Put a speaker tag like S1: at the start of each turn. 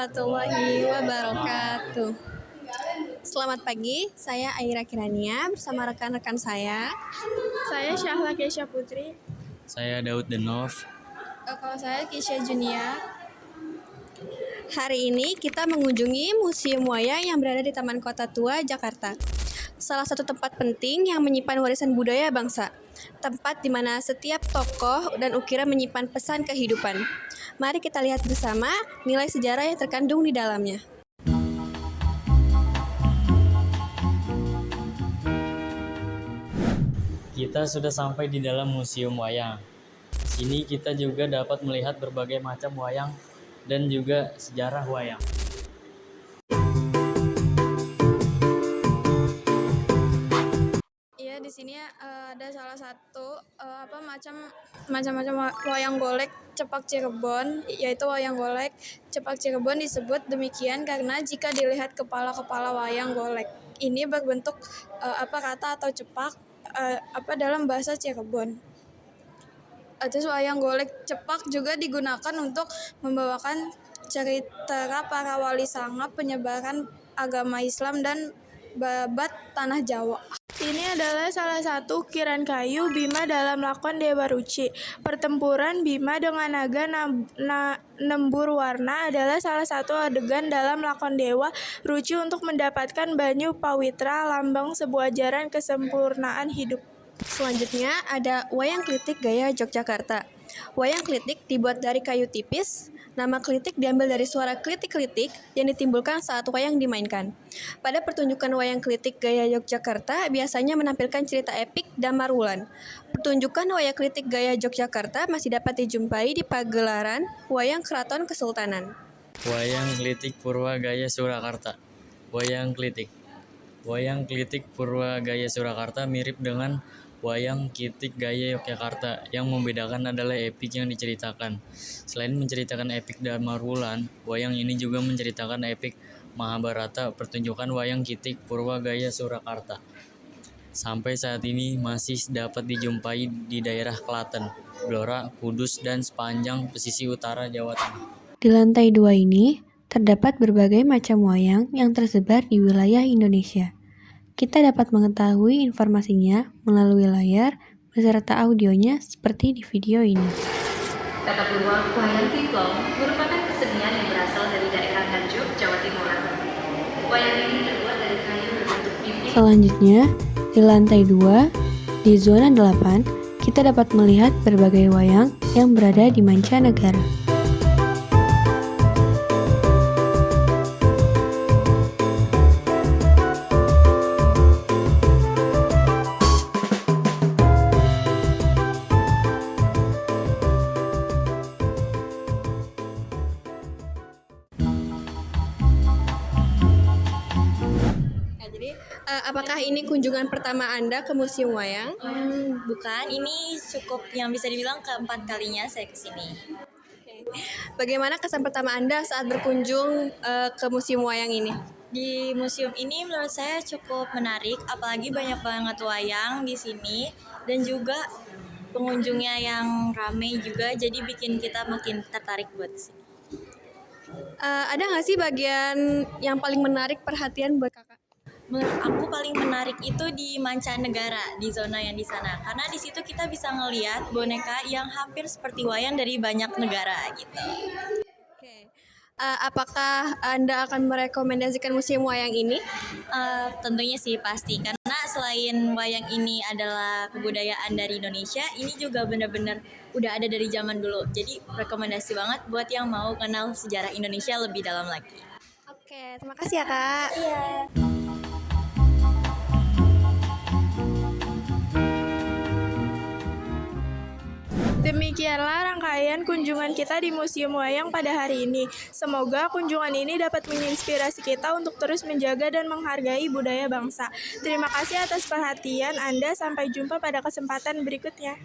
S1: warahmatullahi wabarakatuh. Selamat pagi, saya Aira Kirania bersama rekan-rekan saya.
S2: Saya Syahla Kesha Putri.
S3: Saya Daud Denov.
S1: Kalau saya Kisha Junia. Hari ini kita mengunjungi Museum Wayang yang berada di Taman Kota Tua, Jakarta. Salah satu tempat penting yang menyimpan warisan budaya bangsa. Tempat di mana setiap tokoh dan ukiran menyimpan pesan kehidupan. Mari kita lihat bersama nilai sejarah yang terkandung di dalamnya.
S3: Kita sudah sampai di dalam Museum Wayang. Di sini kita juga dapat melihat berbagai macam wayang dan juga sejarah wayang.
S2: Iya, di sini ada salah satu macam-macam wayang golek Cepak Cirebon, yaitu wayang golek Cepak Cirebon disebut demikian karena jika dilihat kepala-kepala wayang golek ini berbentuk rata atau cepak dalam bahasa Cirebon. Terus wayang golek cepak juga digunakan untuk membawakan cerita para wali sanga penyebaran agama Islam dan babat tanah Jawa. Ini adalah salah satu ukiran kayu Bima dalam lakon Dewa Ruci. Pertempuran Bima dengan naga nembur warna adalah salah satu adegan dalam lakon Dewa Ruci untuk mendapatkan banyu pawitra, lambang sebuah ajaran kesempurnaan hidup.
S1: Selanjutnya ada wayang klitik gaya Yogyakarta. Wayang klitik dibuat dari kayu tipis. Nama klitik diambil dari suara klitik-klitik yang ditimbulkan saat wayang dimainkan. Pada pertunjukan wayang klitik gaya Yogyakarta biasanya menampilkan cerita epik Damar Wulan. Pertunjukan wayang klitik gaya Yogyakarta masih dapat dijumpai di pagelaran wayang Keraton Kesultanan.
S3: Wayang klitik Purwa Gaya Surakarta. Wayang klitik Purwa Gaya Surakarta mirip dengan wayang klitik gaya Yogyakarta. Yang membedakan adalah epik yang diceritakan. Selain menceritakan epik Damar Wulan, wayang ini juga menceritakan epik Mahabharata. Pertunjukan wayang klitik Purwa Gaya Surakarta sampai saat ini masih dapat dijumpai di daerah Klaten, Blora, Kudus, dan sepanjang pesisir utara Jawa Tengah.
S1: Di lantai 2 ini terdapat berbagai macam wayang yang tersebar di wilayah Indonesia. Kita dapat mengetahui informasinya melalui layar beserta audionya seperti di video ini.
S4: Kata Purwa, wayang Kiklong merupakan kesenian yang berasal dari daerah Nganjuk, Jawa Timur. Wayang ini terbuat dari kayu berbentuk pipi.
S1: Selanjutnya, di lantai 2, di zona 8, kita dapat melihat berbagai wayang yang berada di mancanegara. Apakah ini kunjungan pertama Anda ke Museum Wayang?
S5: Bukan, ini cukup yang bisa dibilang keempat kalinya saya kesini.
S1: Bagaimana kesan pertama Anda saat berkunjung ke Museum Wayang ini?
S5: Di museum ini menurut saya cukup menarik, apalagi banyak banget wayang di sini dan juga pengunjungnya yang ramai juga, jadi bikin kita makin tertarik buat kesini.
S1: Ada nggak sih bagian yang paling menarik perhatian buat kakak?
S5: Menurut aku paling menarik itu di mancanegara, di zona yang di sana, karena di situ kita bisa ngelihat boneka yang hampir seperti wayang dari banyak negara gitu.
S1: Oke. Apakah Anda akan merekomendasikan Museum Wayang ini?
S5: Tentunya sih pasti, karena selain wayang ini adalah kebudayaan dari Indonesia, ini juga benar-benar udah ada dari zaman dulu. Jadi rekomendasi banget buat yang mau kenal sejarah Indonesia lebih dalam lagi.
S1: Oke, terima kasih ya Kak.
S5: Iya.
S2: Demikianlah rangkaian kunjungan kita di Museum Wayang pada hari ini. Semoga kunjungan ini dapat menginspirasi kita untuk terus menjaga dan menghargai budaya bangsa. Terima kasih atas perhatian Anda. Sampai jumpa pada kesempatan berikutnya.